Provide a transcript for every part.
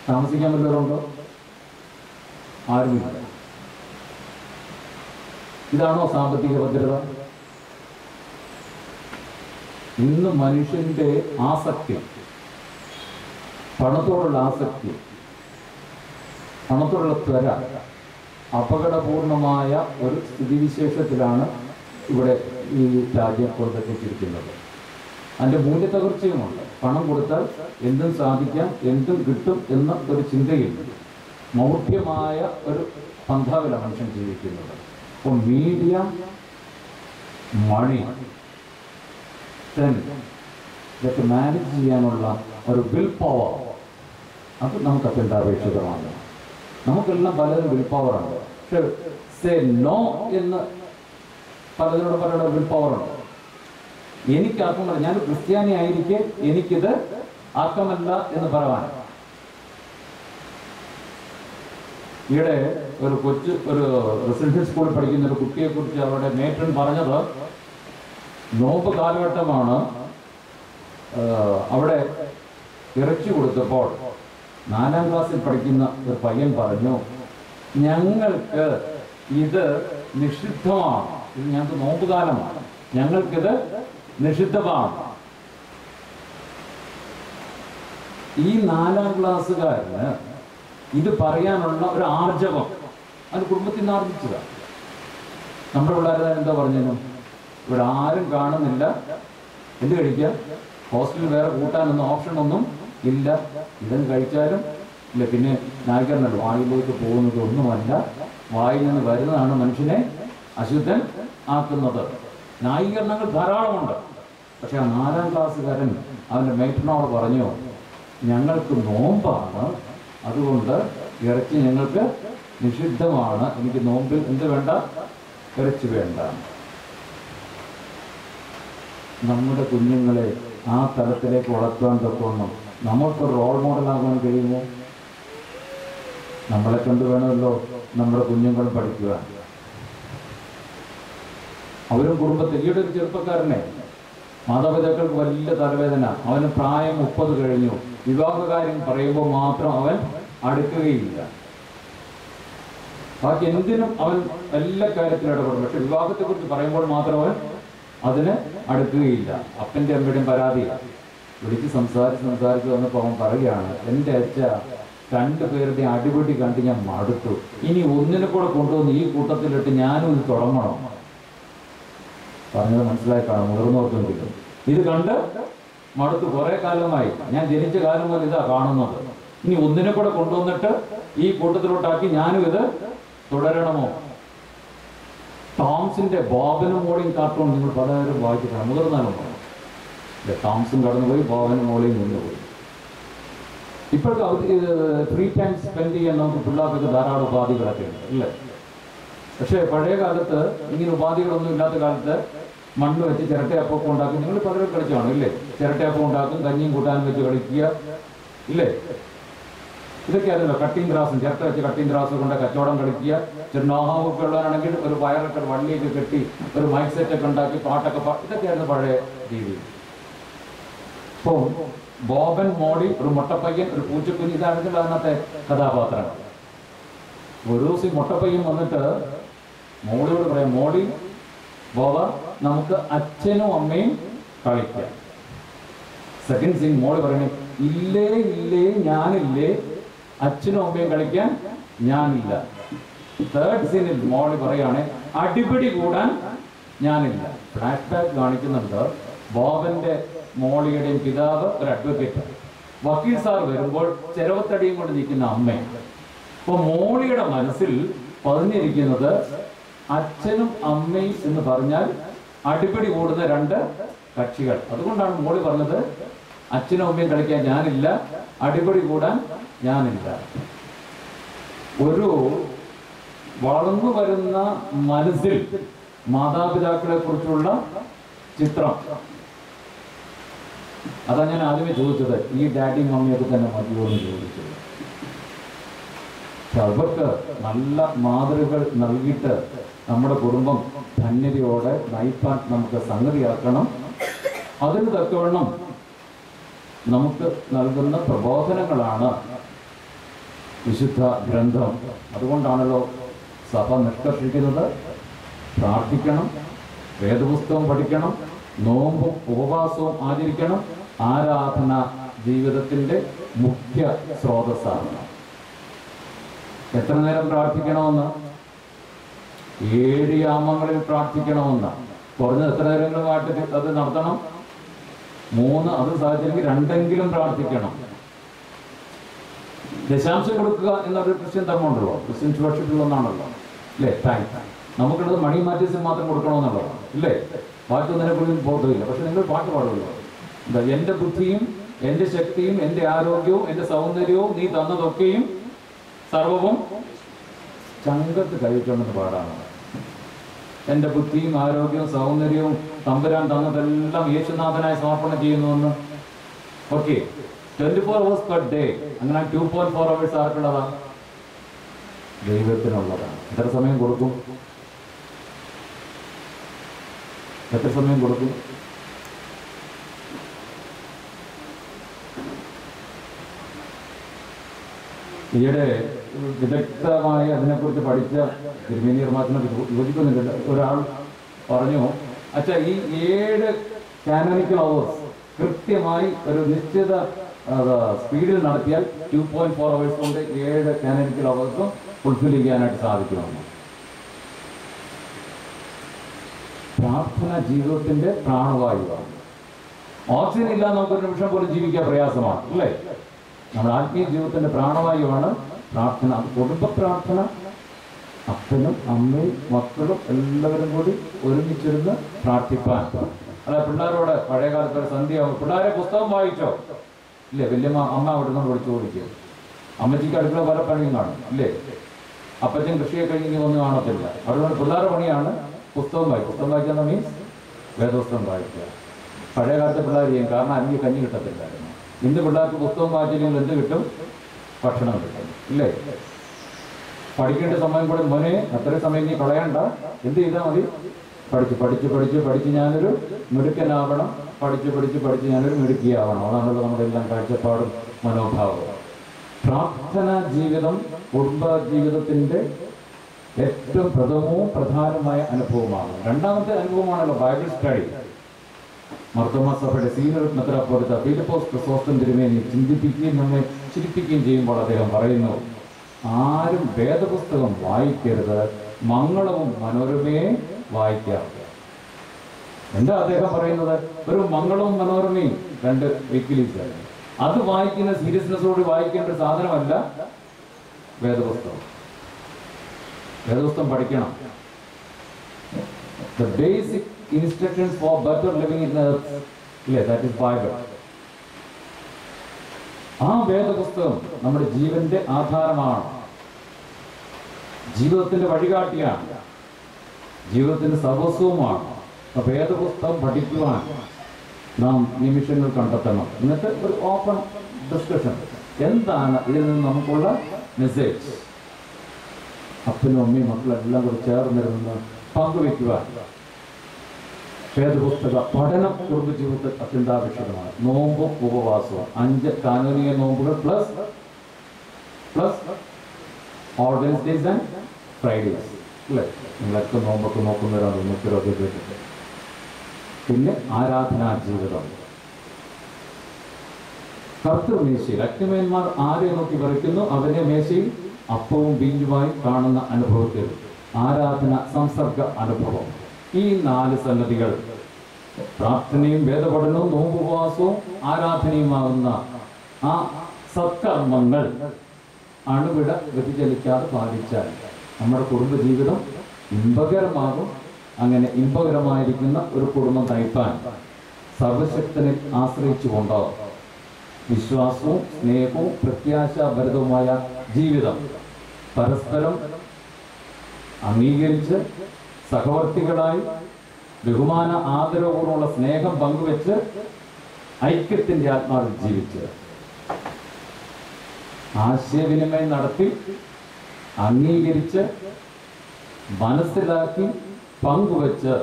താമസിക്കാൻ വല്ലവരുണ്ടോ? ആരുമില്ല. ഇതാണോ സാമ്പത്തിക ഭദ്രത? ഇന്ന് മനുഷ്യന്റെ ആസക്തി, പണത്തോടുള്ള ആസക്തി, പണത്തോടുള്ള ത്വര അപകടപൂർണമായ ഒരു സ്ഥിതിവിശേഷത്തിലാണ് ഇവിടെ ഈ രാജ്യം കൊണ്ടെത്തിച്ചിരിക്കുന്നത്. അതിൻ്റെ മൂല്യത്തകർച്ചയുമുണ്ട്. പണം കൊടുത്താൽ എന്തും സാധിക്കാം, എന്തും കിട്ടും എന്ന ഒരു ചിന്തയിൽ മൗഢ്യമായ ഒരു പന്ഥാവിലാണ് മനുഷ്യൻ ജീവിക്കുന്നത്. അപ്പോൾ മീഡിയ, മണി, ഇതൊക്കെ മാനേജ് ചെയ്യാനുള്ള ഒരു വിൽ പവർ, അത് നമുക്ക് അത്യന്താപേക്ഷിതമാണ്. നമുക്കെല്ലാം പലരും വിൽ പവറുണ്ട്. പക്ഷെ സേ നോ എന്ന് പലതിനോട് പലരുടെ വിൽ പവറുണ്ട്. എനിക്ക് ആർക്കുമല്ല, ഞാൻ ക്രിസ്ത്യാനി ആയിരിക്കെ എനിക്കിത് ആർക്കമല്ല എന്ന് പറയാൻ. ഈയിടെ ഒരു റെസിഡൻഷ്യൽ സ്കൂളിൽ പഠിക്കുന്ന ഒരു കുട്ടിയെ കുറിച്ച് അവരുടെ മേട്രൻ പറഞ്ഞത്, നോമ്പ് കാലഘട്ടമാണ്, അവിടെ ഇറച്ചി കൊടുത്തപ്പോൾ 4ാം ക്ലാസ്സിൽ പഠിക്കുന്ന ഒരു പയ്യൻ പറഞ്ഞു, ഞങ്ങൾക്ക് ഇത് നിഷിദ്ധമാണ്, ഇത് ഞങ്ങൾക്ക് നോമ്പ് കാലമാണ്, ഞങ്ങൾക്കിത് നിഷിദ്ധമാണ്. ഈ 4ാം ക്ലാസ്സുകാരന് ഇത് പറയാനുള്ള ഒരു ആർജവം അത് കുടുംബത്തിൽ നിന്ന് ആർജിച്ചതാണ്. നമ്മുടെ പിള്ളേരെ എന്താ പറഞ്ഞാലും ഇവിടെ ആരും കാണുന്നില്ല, എന്ത് കഴിക്കാം, ഹോസ്റ്റലിൽ വേറെ കൂട്ടാനൊന്നും ഓപ്ഷനൊന്നും ഇല്ല, ഇതൊന്നും കഴിച്ചാലും ഇല്ല. പിന്നെ നായികരണല്ലോ, വായിലേക്ക് പോകുന്നത് ഒന്നുമല്ല, വായിൽ നിന്ന് വരുന്നതാണ് മനുഷ്യനെ അശുദ്ധൻ ആക്കുന്നത്. ന്യായീകരണങ്ങൾ ധാരാളമുണ്ട്. പക്ഷെ ആ 4ാം ക്ലാസ്സുകാരൻ അവൻ്റെ മേറ്ററിനോട് പറഞ്ഞു, ഞങ്ങൾക്ക് നോമ്പാണ്, അതുകൊണ്ട് ഇറച്ചി ഞങ്ങൾക്ക് നിഷിദ്ധമാണ്, എനിക്ക് നോമ്പിൽ എന്ത് വേണ്ട, ഇറച്ചി വേണ്ട. നമ്മുടെ കുഞ്ഞുങ്ങളെ ആ തലത്തിലേക്ക് വളർത്താൻ തൊക്കണം നമ്മൾക്കൊരു റോൾ മോഡലാകാൻ കഴിയുമോ? നമ്മളെ കണ്ടു വേണമല്ലോ നമ്മുടെ കുഞ്ഞുങ്ങൾ പഠിക്കുക. അവരും കുടുംബത്തിൽ, ഈയുടെ ഒരു ചെറുപ്പക്കാരനെ മാതാപിതാക്കൾക്ക് വലിയ തലവേദന, അവന് പ്രായം 30 കഴിഞ്ഞു, വിവാഹകാര്യം പറയുമ്പോൾ മാത്രം അവൻ അടുക്കുകയില്ല. ബാക്കി എന്തിനും അവൻ എല്ലാ കാര്യത്തിലും ഇടപെടും, പക്ഷെ വിവാഹത്തെക്കുറിച്ച് പറയുമ്പോൾ മാത്രം അവൻ അതിന് അടുക്കുകയില്ല. അപ്പൻ്റെ അമ്മയുടെയും പരാതിയാണ്. വിളിച്ച് സംസാരിച്ച് വന്നപ്പോൾ അവൻ പറയുകയാണ്, എൻ്റെ അച്ഛ 2 പേരുടെയും അടിപിടി കണ്ട് ഞാൻ മടുത്തു, ഇനി ഒന്നിനെ കൂടെ കൊണ്ടുവന്ന് ഈ കൂട്ടത്തിലിട്ട് ഞാനും ഇത് തുടങ്ങണം. പറഞ്ഞത് മനസ്സിലായി കാണും, മുതിർന്നവർക്കെങ്കിലും. ഇത് കണ്ട് മടുത്തു, കുറെ കാലമായി, ഞാൻ ജനിച്ച കാലം മുതൽ ഇതാ കാണുന്നത്, ഇനി ഒന്നിനെ കൂടെ കൊണ്ടുവന്നിട്ട് ഈ കൂട്ടത്തിലോട്ടാക്കി ഞാനും ഇത് തുടരണമോ? ടോംസിന്റെ ബോബനും മോളിയും കാർട്ടൂൺ നിങ്ങൾ പലരും വായിച്ചിട്ടാണ്, മുതിർന്നാലും ടോംസും കടന്നുപോയി, ബോബനും മോളിയും നിന്നുപോയി. ഇപ്പോഴത്തെ ഫ്രീ ടൈം സ്പെൻഡ് ചെയ്യാൻ നമുക്ക് പിള്ളേർക്ക് ധാരാളം ഉപാധികളൊക്കെ ഉണ്ട് അല്ലേ? പക്ഷേ പഴയ കാലത്ത് ഇങ്ങനെ ഉപാധികളൊന്നും ഇല്ലാത്ത കാലത്ത് മണ്ണ് വെച്ച് ചിരട്ടയപ്പൊക്കെ ഉണ്ടാക്കും. നിങ്ങൾ പലരും കളിച്ചു കാണും ഇല്ലേ? ചിരട്ടയപ്പം ഉണ്ടാക്കും, കഞ്ഞിയും കൂട്ടാനും വെച്ച് കളിക്കുക ഇല്ലേ? ഇതൊക്കെ അറിയില്ല. കട്ടിങ് ഗ്രാസും ചിരട്ട വെച്ച് കട്ടിങ് ഗ്രാസ് കൊണ്ട് കച്ചവടം കളിക്കുക. ചെറുനാഹമൊക്കെ ഉള്ളവരാണെങ്കിൽ ഒരു വയറൊക്കെ വള്ളിയൊക്കെ കെട്ടി ഒരു മൈക്ക് സെറ്റൊക്കെ ഉണ്ടാക്കി പാട്ടൊക്കെ ഇതൊക്കെയായിരുന്നു പഴയ രീതി. ഇപ്പോൾ ബോബൻ, മോളി, ഒരു മുട്ടപ്പയ്യൻ, ഒരു പൂച്ചക്കുഞ്ഞ്, ഇതാണെങ്കിൽ അതിനകത്തെ കഥാപാത്രങ്ങൾ. ഒരു ദിവസം മുട്ടപ്പയ്യൻ വന്നിട്ട് മോളിയോട് പറയാം, മോളി, ബോബ, നമുക്ക് അച്ഛനും അമ്മയും കളിക്കാം. സെക്കൻഡ് സീൻ മോളി പറയണേ, ഇല്ലേ ഇല്ലേ ഞാനില്ലേ, അച്ഛനും അമ്മയും കളിക്കാൻ ഞാനില്ല. തേർഡ് സീനിൽ മോളി പറയാണ്, അടിപിടി കൂടാൻ ഞാനില്ല. ഫ്ലാഷ് ബാക്ക് കാണിക്കുന്നുണ്ട്. ബോബന്റെ മോളിയുടെയും പിതാവ് ഒരു അഡ്വക്കേറ്റ്, വക്കീൽ സാർ വരുമ്പോൾ ചെരവത്തടിയും കൊണ്ട് നിൽക്കുന്ന അമ്മയാണ്. അപ്പോൾ മോളിയുടെ മനസ്സിൽ പതിഞ്ഞിരിക്കുന്നത് അച്ഛനും അമ്മയും എന്ന് പറഞ്ഞാൽ അടിപിടി കൂടുന്ന 2 കക്ഷികൾ. അതുകൊണ്ടാണ് മോളി പറഞ്ഞത്, അച്ഛനും അമ്മയും കളിക്കാൻ ഞാനില്ല, അടിപിടി കൂടാൻ ഞാനില്ല. ഒരു വളർന്നു വരുന്ന മനസ്സിൽ മാതാപിതാക്കളെ കുറിച്ചുള്ള ചിത്രം, അതാ ഞാൻ ആദ്യമേ ചോദിച്ചത്, ഈ ഡാഡിയും മമ്മിയൊക്കെ തന്നെ മതിയോ എന്ന് ചോദിച്ചത്. അവർക്ക് നല്ല മാതൃകൾ നൽകിയിട്ട് നമ്മുടെ കുടുംബം ധന്യതയോടെ നയിപ്പാൻ നമുക്ക് സംഗതിയാക്കണം. അതിന് തക്കവണ്ണം നമുക്ക് നൽകുന്ന പ്രബോധനങ്ങളാണ് വിശുദ്ധ ഗ്രന്ഥം. അതുകൊണ്ടാണല്ലോ സഭ നിഷ്കർഷിക്കുന്നത്, പ്രാർത്ഥിക്കണം, വേദപുസ്തകം പഠിക്കണം, നോമ്പും ഉപവാസവും ആചരിക്കണം. ആരാധന ജീവിതത്തിൻ്റെ മുഖ്യ സ്രോതസ്സാണ്. എത്ര നേരം പ്രാർത്ഥിക്കണമെന്ന്? 7 യാമങ്ങളിൽ പ്രാർത്ഥിക്കണമെന്ന്. കുറഞ്ഞത് എത്ര നേരങ്ങളുമായിട്ട് അത് നടത്തണം? 3, അത് സാധിച്ചില്ലെങ്കിൽ 2 പ്രാർത്ഥിക്കണം. ദശാംശം കൊടുക്കുക എന്നൊരു ക്രിസ്ത്യൻ ധർമ്മമുണ്ടല്ലോ, ക്രിസ്ത്യൻ വർഷിപ്പിലൊന്നാണല്ലോ, അല്ലേ? താങ്ക്. നമുക്കുള്ളത് മണി മാറ്റീസിൽ മാത്രം കൊടുക്കണമെന്നുള്ളതാണ്, ഇല്ലേ? ബാക്കിയൊന്നിനെ കുറിച്ചും ബോധമില്ല. പക്ഷെ നിങ്ങൾ പാട്ട് പാടുമല്ലോ, എന്താ? എൻ്റെ ബുദ്ധിയും എൻ്റെ ശക്തിയും എൻ്റെ ആരോഗ്യവും എൻ്റെ സൗന്ദര്യവും നീ തന്നതൊക്കെയും സർവവും ചങ്കത്ത് കഴിക്കണമെന്ന് പാടാണ്. എൻ്റെ ബുദ്ധിയും ആരോഗ്യവും സൗന്ദര്യവും തമ്പുരാൻ തന്നതെല്ലാം യേശുനാഥനായി സമർപ്പണം ചെയ്യുന്നുവെന്ന്. Okay, 24 hours per day. അങ്ങനെ 2.4 hours ആർക്കുള്ളതാണ്? ദൈവത്തിനുള്ളതാണ്. എത്ര സമയം കൊടുക്കും? എത്ര സമയം കൊടുക്കും? ഈയിടെ വിദഗ്ധമായി അതിനെക്കുറിച്ച് പഠിച്ച തിരുമേനി നിർമ്മാണത്തിനൊക്കെ യോജിക്കുന്നില്ല. ഒരാൾ പറഞ്ഞു, അച്ഛാ, ഈ 7 കാനോനിക്കൽ അവേഴ്സ് കൃത്യമായി ഒരു നിശ്ചിത സ്പീഡിൽ നടത്തിയാൽ 2.4 hours കൊണ്ട് 7 കാനോനിക്കൽ അവേഴ്സും ഫുൾഫിൽ ചെയ്യാനായിട്ട് സാധിക്കുമെന്ന്. പ്രാർത്ഥന ജീവിതത്തിന്റെ പ്രാണവായുവാണ്. ഓക്സിജൻ ഇല്ലാതെ നമുക്കൊരു നിമിഷം പോലും ജീവിക്കാൻ പ്രയാസമാണ്, അല്ലേ? നമ്മുടെ ആത്മീയ ജീവിതത്തിന്റെ പ്രാണവായുവാണ് പ്രാർത്ഥന. കുടുംബ പ്രാർത്ഥന, അപ്പനും അമ്മയും മക്കളും എല്ലാവരും കൂടി ഒരുമിച്ചിരുന്ന് പ്രാർത്ഥിപ്പാൻ. അല്ല, പിള്ളേരോട് പഴയ കാലത്ത് ഒരു സന്ധ്യയാവും, പിള്ളേരെ പുസ്തകം വായിച്ചോ? ഇല്ലേ? വല്യമ്മ അമ്മ അവിടെ നിന്ന് വിളിച്ചു കൊടുക്കും. അമ്മച്ചിക്ക് അടുക്കള പല പണിയും കാണും, ഇല്ലേ? അപ്പച്ചൻ കൃഷിയെ കഴിഞ്ഞ് ഒന്നും കാണത്തില്ല. അതുകൊണ്ട് പിള്ളേരുടെ പണിയാണ് പുസ്തകം വായിക്കുക. പുസ്തകം വായിക്കുക മീൻസ് വേദപുസ്തകം വായിക്കുക. പഴയ കാലത്തെ പിള്ളേർ ചെയ്യും, കാരണം എനിക്ക് കഞ്ഞി കിട്ടത്തില്ലായിരുന്നു. ഇന്ന് പിള്ളേർക്ക് പുസ്തകം വായിച്ചില്ലെങ്കിൽ എന്ത് കിട്ടും? ഭക്ഷണം കിട്ടും, ഇല്ലേ? പഠിക്കേണ്ട സമയം കൂടെ മോനെ അത്രയും സമയം നീ കളയണ്ട, എന്ത് ചെയ്താൽ മതി? പഠിച്ച് ഞാനൊരു മിടുക്കനാവണം, പഠിച്ച് ഞാനൊരു മിടുക്കിയാവണം. അതാണല്ലോ നമ്മുടെ എല്ലാം കാഴ്ചപ്പാടും മനോഭാവവും. പ്രാർത്ഥന ജീവിതം കുടുംബ ജീവിതത്തിൻ്റെ ഏറ്റവും പ്രഥമവും പ്രധാനമായ അനുഭവമാണ്. രണ്ടാമത്തെ അനുഭവമാണല്ലോ ബൈബിൾ സ്റ്റഡി. മാർത്തോമാ സഭയുടെ സീനിയർ മെത്രാപ്പോലീത്ത ഫിലിപ്പോസ് ക്രിസോസ്റ്റം തിരുമേനി ചിന്തിപ്പിക്കുകയും നമ്മെ ചിരിപ്പിക്കുകയും ചെയ്യുമ്പോൾ അദ്ദേഹം പറയുന്നു, ആരും വേദപുസ്തകം വായിക്കരുത്, മംഗളവും മനോരമയെ വായിക്കാറുണ്ട്. എന്താ അദ്ദേഹം പറയുന്നത്? ഒരു മംഗളവും മനോരമയും 2 വീക്കിലീസ്, അത് വായിക്കുന്ന സീരിയസ്നെസ്സോട് വായിക്കേണ്ട ഒരു സാധനമല്ല വേദപുസ്തകം. വേദപുസ്തകം പഠിക്കണം. The basic instructions for better living in earth, that is Bible. ആ വേദപുസ്തകം നമ്മുടെ ജീവന്റെ ആധാരമാണ്, ജീവിതത്തിന്റെ വഴികാട്ടിയാണ്, ജീവിതത്തിന്റെ സർവസ്വവുമാണ്. വേദപുസ്തകം പഠിക്കുവാൻ നാം നിമിഷങ്ങൾ കണ്ടെത്തണം. എന്നിട്ട് ഒരു ഓപ്പൺ ഡിസ്കഷൻ, എന്താണ് ഇതിൽ നിന്ന് നമുക്കുള്ള മെസ്സേജ്? അപ്പനും അമ്മയും മക്കളെല്ലാം കൂടി ചേർന്നിരുന്ന് പങ്കുവെക്കുവാൻ വേദപുസ്തക പഠനം കുടുംബജീവിതത്തിൽ അത്യന്താപേക്ഷിതമാണ്. നോമ്പും ഉപവാസവും 5 കാനോനിക നോമ്പുകൾ plus ordinance days and Fridays, അല്ലേ? നിങ്ങളൊക്കെ നോമ്പൊക്കെ നോക്കുന്നവരാണ്, നോക്കിയൊക്കെ. പിന്നെ ആരാധനാ ജീവിതം. കർത്തൃമേശയിൽ അഗ്നിമേന്മാർ ആരെ നോക്കി പറിക്കുന്നു, അവരെ മേശയിൽ അപ്പവും വീഞ്ഞുമായി കാണുന്ന അനുഭവത്തിൽ ആരാധന സംസർഗ അനുഭവം. ഈ 4 സംഗതികൾ, പ്രാർത്ഥനയും വേദപഠനവും നോമ്പുപവാസവും ആരാധനയുമാകുന്ന ആ സത്കർമ്മങ്ങൾ അണുവിട വ്യതിചലിക്കാതെ പാലിച്ചാൽ നമ്മുടെ കുടുംബജീവിതം ഇമ്പകരമാകും. അങ്ങനെ ഇമ്പകരമായിരിക്കുന്ന ഒരു കുടുംബം നയിപ്പാൻ സർവശക്തനെ ആശ്രയിച്ചുകൊണ്ടോ വിശ്വാസവും സ്നേഹവും പ്രത്യാശാഭരിതവുമായ ജീവിതം പരസ്പരം അംഗീകരിച്ച് സഹവർത്തികളായി ബഹുമാന ആദരവോടുള്ള സ്നേഹം പങ്കുവെച്ച് ഐക്യത്തിന്റെ ആത്മാവിൽ ജീവിച്ച് ആശയവിനിമയം നടത്തി അംഗീകരിച്ച് മനസ്സിലാക്കി പങ്കുവെച്ച്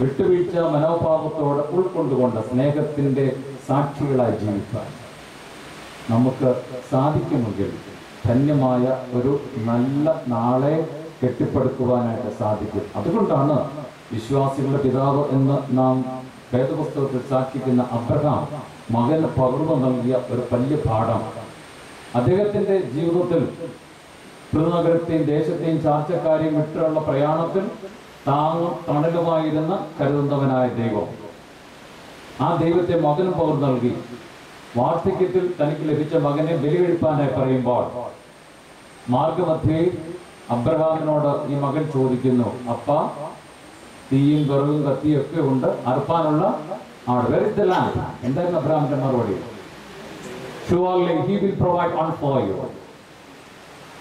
വിട്ടുവീഴ്ച മനോഭാവത്തോടെ ഉൾക്കൊണ്ടുകൊണ്ട് സ്നേഹത്തിന്റെ സാക്ഷികളായി ജീവിക്കാൻ നമുക്ക് സാധിക്കുമെങ്കിൽ ധന്യമായ ഒരു നല്ല നാളെ കെട്ടിപ്പടുക്കുവാനായിട്ട് സാധിക്കും. അതുകൊണ്ടാണ് വിശ്വാസികളുടെ പിതാവ് എന്ന് നാം വേദപുസ്തകത്തിൽ സാക്ഷിക്കുന്ന അബ്രഹാം മകന് പകർന്നു നൽകിയ ഒരു വലിയ പാഠം. അദ്ദേഹത്തിന്റെ ജീവിതത്തിൽ നഗരത്തെയും ദേശത്തെയും ചാർച്ചക്കാരെയും വിട്ടുള്ള പ്രയാണത്തിൽ താങ്ങും തണലുമായിരുന്ന കരുതുന്നവനായ ദൈവം, ആ ദൈവത്തെ മകനും പകർന്നു നൽകി. വാർദ്ധക്യത്തിൽ തനിക്ക് ലഭിച്ച മകനെ ബലികഴിപ്പാനായി പറയുമ്പോൾ മാർഗമധ്യേ അബ്രഹാമിനോട് ഈ മകൻ ചോദിക്കുന്നു, അപ്പ തീയും വിറകും കത്തിയും ഒക്കെ ഉണ്ട്, അർപ്പാനുള്ള ആട്, where is the lamb? എന്തായിരുന്നു അബ്രഹാമിന്റെ മറുപടി? Surely he will provide one for you.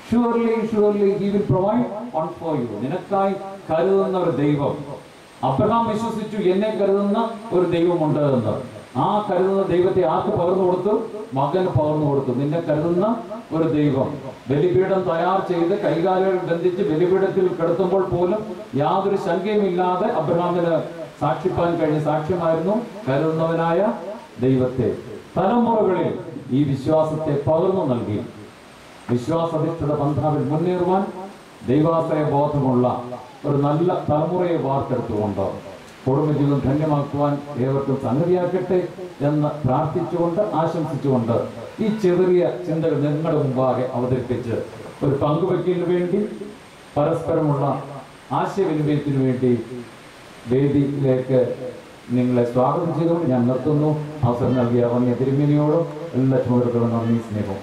Surely he will provide one for you. നിനക്കായി കരുതുന്ന ഒരു ദൈവം. അബ്രഹാം വിശ്വസിച്ചു, എന്നെ കരുതുന്ന ഒരു ദൈവമുണ്ട് എന്ന്. ആ കരുതുന്ന ദൈവത്തെ ആർക്ക് പകർന്നു കൊടുത്തു? മകന് പകർന്നു കൊടുത്തു. നിന്നെ കരുതുന്ന ഒരു ദൈവം. ബലിപീഠം തയ്യാർ ചെയ്ത് കൈകാലുകൾ ബന്ധിച്ച് ബലിപീഠത്തിൽ കിടത്തുമ്പോൾ പോലും യാതൊരു ശങ്കയുമില്ലാതെ അബ്രഹാമിന് സാക്ഷിപ്പാൻ കഴിഞ്ഞ സാക്ഷ്യമായിരുന്നു കരുതുന്നവനായ ദൈവത്തെ. തലമുറകളിൽ ഈ വിശ്വാസത്തെ പകർന്നു നൽകി വിശ്വാസധിഷ്ഠിത പന്ഥാവിൽ മുന്നേറുവാൻ ദൈവാശ്രയ ബോധമുള്ള ഒരു നല്ല തലമുറയെ വാർത്തെടുത്തുകൊണ്ട് കുടുംബജീവിതം ധന്യമാക്കുവാൻ ഏവർക്കും സംഗതിയാക്കട്ടെ എന്ന് പ്രാർത്ഥിച്ചുകൊണ്ട് ആശംസിച്ചുകൊണ്ട് ഈ ചെറിയ ചിന്തകൾ നിങ്ങളുടെ മുമ്പാകെ അവതരിപ്പിച്ച് ഒരു പങ്കുവയ്ക്കലിന് വേണ്ടി, പരസ്പരമുള്ള ആശയവിനിമയത്തിനു വേണ്ടി വേദിയിലേക്ക് നിങ്ങളെ സ്വാഗതം ചെയ്തുകൊണ്ട് ഞാൻ നിർത്തുന്നു. അവസരം നൽകിയ വന്യ തിരുമേനിയോടും എല്ലാ ചുമതലകളും നന്ദി സ്നേഹവും.